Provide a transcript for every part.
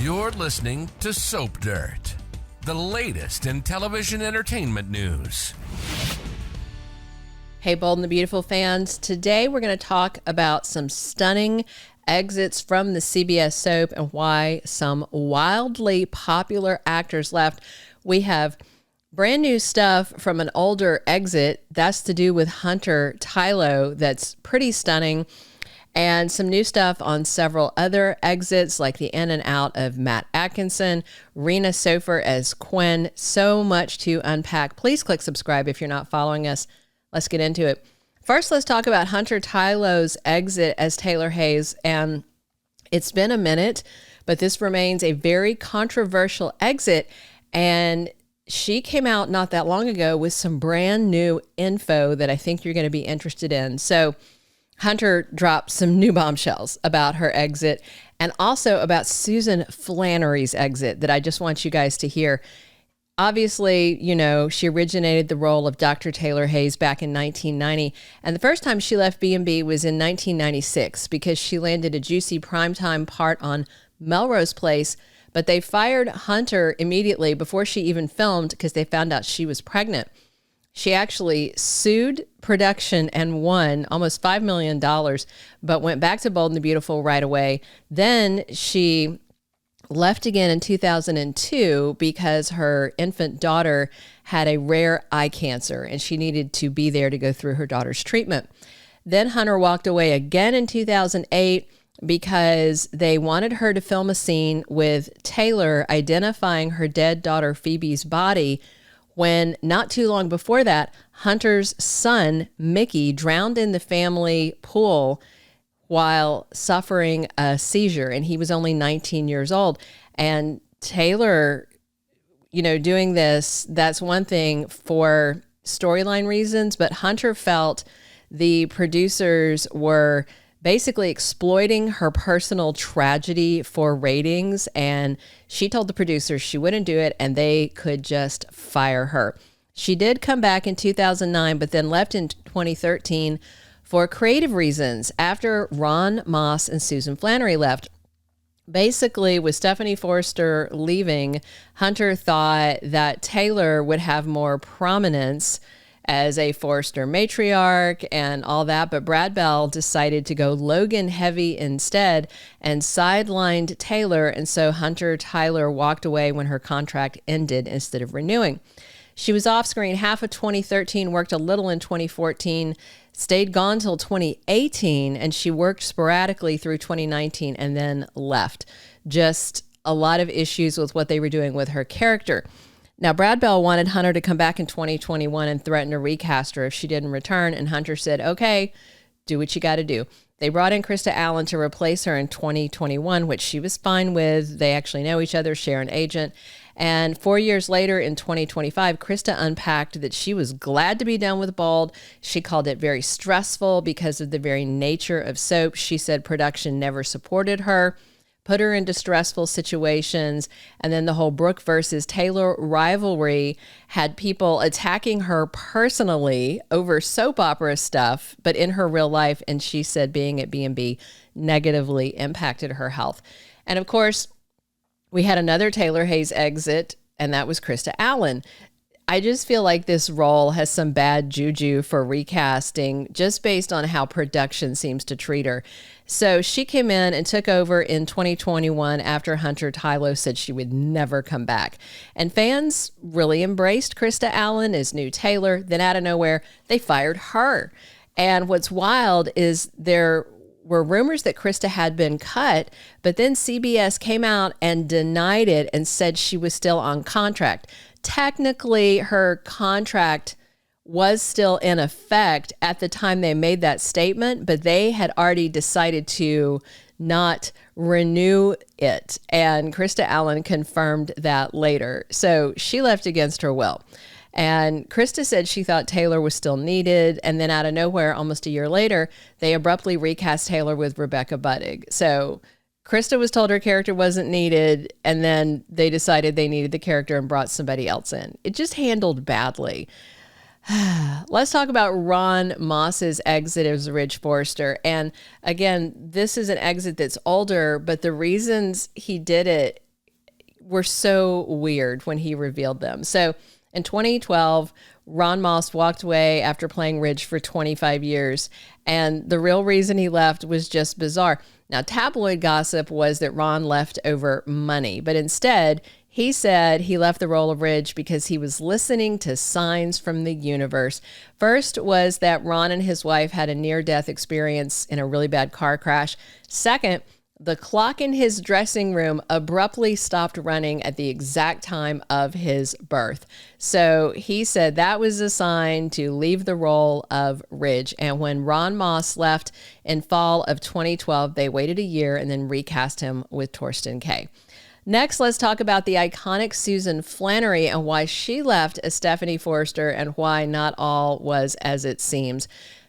You're listening to Soap Dirt, the latest in television entertainment news. Hey, Bold and the Beautiful fans. Today we're going to talk about some stunning exits from the CBS soap and why some wildly popular actors left. We have brand new stuff from an older exit. That's to do with Hunter Tylo. That's pretty stunning. And some new stuff on several other exits, like the in and out of Matt Atkinson, Rena Sofer as Quinn. So much to unpack. Please click subscribe if you're not following us. Let's get into it. First, let's talk about Hunter Tylo's exit as Taylor Hayes. And it's been a minute, but this remains a very controversial exit. And she came out not that long ago with some brand new info that I think you're going to be interested in. So Hunter dropped some new bombshells about her exit and also about Susan Flannery's exit that I just want you guys to hear. Obviously, you know, she originated the role of Dr. Taylor Hayes back in 1990. And the first time she left B&B was in 1996 because she landed a juicy primetime part on Melrose Place. But they fired Hunter immediately before she even filmed because they found out she was pregnant. She actually sued production and won almost $5 million, but went back to Bold and the Beautiful right away. Then she left again in 2002 because her infant daughter had a rare eye cancer and she needed to be there to go through her daughter's treatment. Then Hunter walked away again in 2008 because they wanted her to film a scene with Taylor identifying her dead daughter Phoebe's body when not too long before that, Hunter's son, Mickey, drowned in the family pool while suffering a seizure, and he was only 19 years old. And Taylor, you know, doing this, that's one thing for storyline reasons, but Hunter felt the producers were basically exploiting her personal tragedy for ratings, and she told the producers she wouldn't do it and they could just fire her. She did come back in 2009, but then left in 2013 for creative reasons after Ron Moss and Susan Flannery left. Basically, with Stephanie Forrester leaving, Hunter thought that Taylor would have more prominence as a Forrester matriarch and all that, but Brad Bell decided to go Logan heavy instead and sidelined Taylor, and so Hunter Tyler walked away when her contract ended instead of renewing. She was off screen half of 2013, worked a little in 2014, stayed gone till 2018, and she worked sporadically through 2019 and then left. Just a lot of issues with what they were doing with her character. Now, Brad Bell wanted Hunter to come back in 2021 and threatened to recast her if she didn't return, and Hunter said, okay, do what you got to do. They brought in Christa Allen to replace her in 2021, which she was fine with. They actually know each other, share an agent. And 4 years later, in 2025, Christa unpacked that she was glad to be done with Bold. She called it very stressful because of the very nature of soap. She said production never supported her, put her into stressful situations, and then the whole Brooke versus Taylor rivalry had people attacking her personally over soap opera stuff, but in her real life, and she said being at B&B negatively impacted her health. And of course, we had another Taylor Hayes exit, and that was Christa Allen. I just feel like this role has some bad juju for recasting just based on how production seems to treat her. So she came in and took over in 2021 after Hunter Tylo said she would never come back. And fans really embraced Christa Allen as new Taylor. Then out of nowhere, they fired her. And what's wild is there were rumors that Christa had been cut, but then CBS came out and denied it and said she was still on contract. Technically, her contract was still in effect at the time they made that statement, but they had already decided to not renew it. And Christa Allen confirmed that later. So she left against her will. And Christa said she thought Taylor was still needed. And then out of nowhere, almost a year later, they abruptly recast Taylor with Rebecca Budig. So Christa was told her character wasn't needed, and then they decided they needed the character and brought somebody else in. It just handled badly. Let's talk about Ron Moss's exit as Ridge Forrester. And again, this is an exit that's older, but the reasons he did it were so weird when he revealed them. So in 2012, Ron Moss walked away after playing Ridge for 25 years. And the real reason he left was just bizarre. Now, tabloid gossip was that Ron left over money, but instead, he said he left the role of Ridge because he was listening to signs from the universe. First was that Ron and his wife had a near-death experience in a really bad car crash. Second, the clock in his dressing room abruptly stopped running at the exact time of his birth. So he said that was a sign to leave the role of Ridge. And when Ron Moss left in fall of 2012, they waited a year and then recast him with Torsten Kaye. Next, let's talk about the iconic Susan Flannery and why she left as Stephanie Forrester and why not all was as it seems.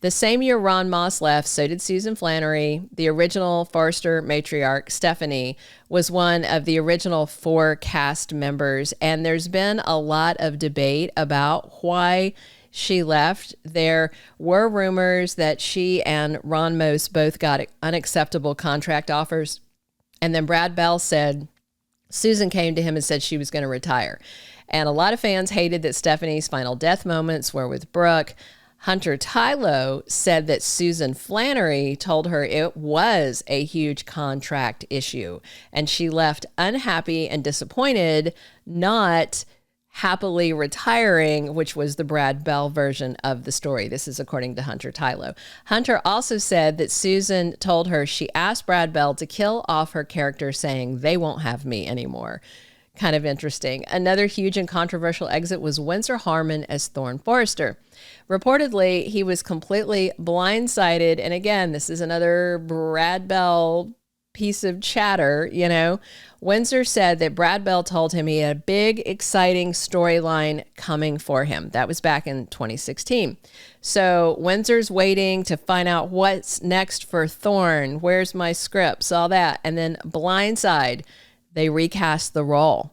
The same year Ron Moss left, so did Susan Flannery. The original Forrester matriarch, Stephanie, was one of the original 4 cast members, and there's been a lot of debate about why she left. There were rumors that she and Ron Moss both got unacceptable contract offers, and then Brad Bell said Susan came to him and said she was going to retire. And a lot of fans hated that Stephanie's final death moments were with Brooke. Hunter Tylo said that Susan Flannery told her it was a huge contract issue, and she left unhappy and disappointed, not happily retiring, which was the Brad Bell version of the story. This is according to Hunter Tylo. Hunter also said that Susan told her she asked Brad Bell to kill off her character, saying, "They won't have me anymore." Kind of interesting. Another huge and controversial exit was Windsor Harmon as Thorne Forrester. Reportedly, he was completely blindsided. And again, this is another Brad Bell piece of chatter, you know. Windsor said that Brad Bell told him he had a big, exciting storyline coming for him. That was back in 2016. So Windsor's waiting to find out what's next for Thorne. Where's my scripts? All that. And then blindside, they recast the role.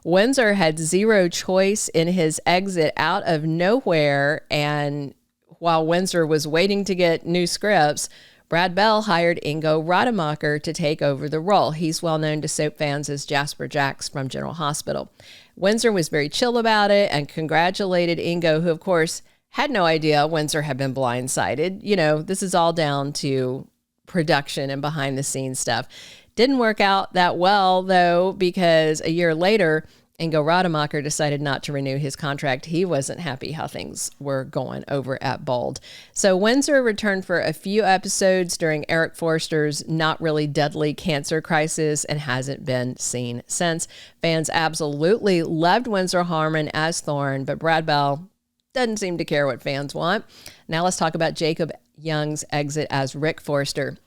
Windsor had zero choice in his exit out of nowhere, and while Windsor was waiting to get new scripts, Brad Bell hired Ingo Rademacher to take over the role. He's well known to soap fans as Jasper Jacks from General Hospital. Windsor was very chill about it and congratulated Ingo, who of course had no idea Windsor had been blindsided. You know, this is all down to production and behind the scenes stuff. Didn't work out that well, though, because a year later, Ingo Rademacher decided not to renew his contract. He wasn't happy how things were going over at Bold. So Windsor returned for a few episodes during Eric Forster's not really deadly cancer crisis and hasn't been seen since. Fans absolutely loved Windsor Harmon as Thorne, but Brad Bell doesn't seem to care what fans want. Now let's talk about Jacob Young's exit as Rick Forster.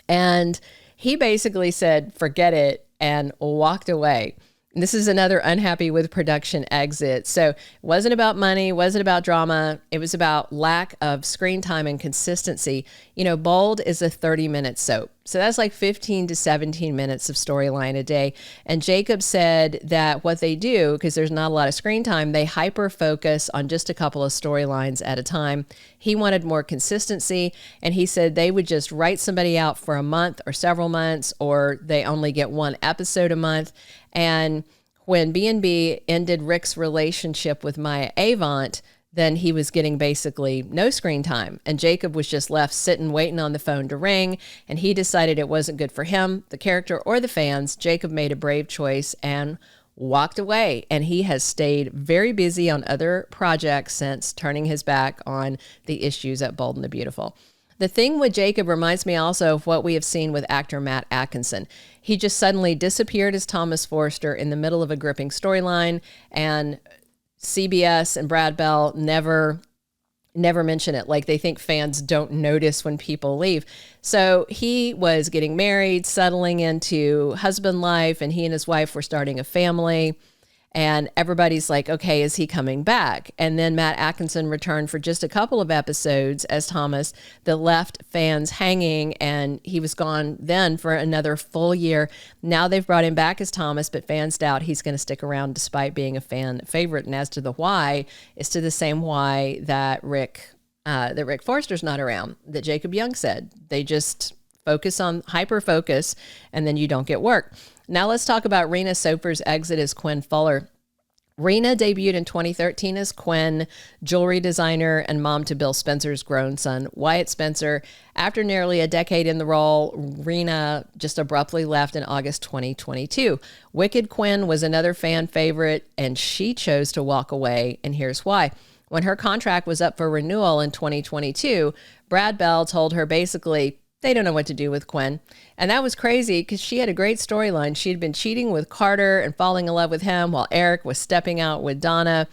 And he basically said, forget it, and walked away. And this is another unhappy with production exit. So it wasn't about money, wasn't about drama. It was about lack of screen time and consistency. You know, Bold is a 30-minute soap. So that's like 15 to 17 minutes of storyline a day. And Jacob said that what they do, because there's not a lot of screen time, they hyper-focus on just a couple of storylines at a time. He wanted more consistency, and he said they would just write somebody out for a month or several months, or they only get one episode a month. And when B&B ended Rick's relationship with Maya Avant, then he was getting basically no screen time. And Jacob was just left sitting, waiting on the phone to ring. And he decided it wasn't good for him, the character, or the fans. Jacob made a brave choice and walked away. And he has stayed very busy on other projects since, turning his back on the issues at Bold and the Beautiful. The thing with Jacob reminds me also of what we have seen with actor Matt Atkinson. He just suddenly disappeared as Thomas Forrester in the middle of a gripping storyline, and CBS and Brad Bell never mention it. Like, they think fans don't notice when people leave. So he was getting married, settling into husband life, and he and his wife were starting a family. And everybody's like, okay, is he coming back? And then Matt Atkinson returned for just a couple of episodes as Thomas that left fans hanging, and he was gone then for another full year. Now they've brought him back as Thomas, but fans doubt he's going to stick around despite being a fan favorite. And as to the why, it's to the same why that Rick Forster's not around, that Jacob Young said. They just focus on hyper focus, and then you don't get work. Now let's talk about Rena Sofer's exit as Quinn Fuller. Rena debuted in 2013 as Quinn, jewelry designer and mom to Bill Spencer's grown son, Wyatt Spencer. After nearly a decade in the role, Rena just abruptly left in August 2022. Wicked Quinn was another fan favorite, and she chose to walk away, and here's why. When her contract was up for renewal in 2022, Brad Bell told her basically, they don't know what to do with Quinn. And that was crazy because she had a great storyline. She had been cheating with Carter and falling in love with him while Eric was stepping out with Donna.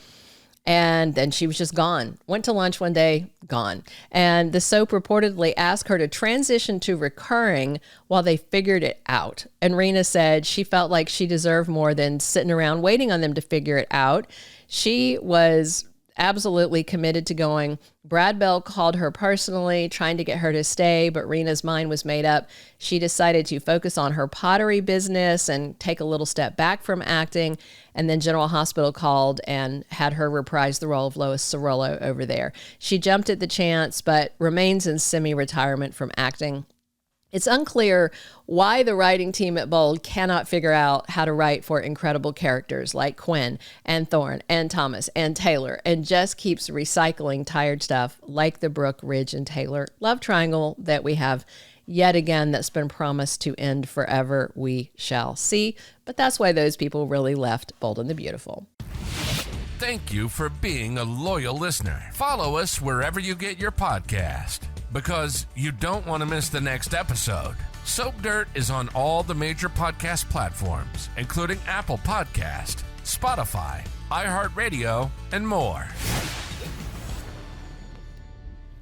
And then she was just gone. Went to lunch one day, gone. And the soap reportedly asked her to transition to recurring while they figured it out. And Rena said she felt like she deserved more than sitting around waiting on them to figure it out. She was absolutely committed to going. Brad Bell called her personally, trying to get her to stay, but Rena's mind was made up. She decided to focus on her pottery business and take a little step back from acting. And then General Hospital called and had her reprise the role of Lois Cerullo over there. She jumped at the chance, but remains in semi-retirement from acting. It's unclear why the writing team at Bold cannot figure out how to write for incredible characters like Quinn and Thorne and Thomas and Taylor, and just keeps recycling tired stuff like the Brooke, Ridge, and Taylor love triangle that we have yet again that's been promised to end forever. We shall see. But that's why those people really left Bold and the Beautiful. Thank you for being a loyal listener. Follow us wherever you get your podcast, because you don't want to miss the next episode. Soap Dirt is on all the major podcast platforms, including Apple Podcast, Spotify, iHeartRadio, and more.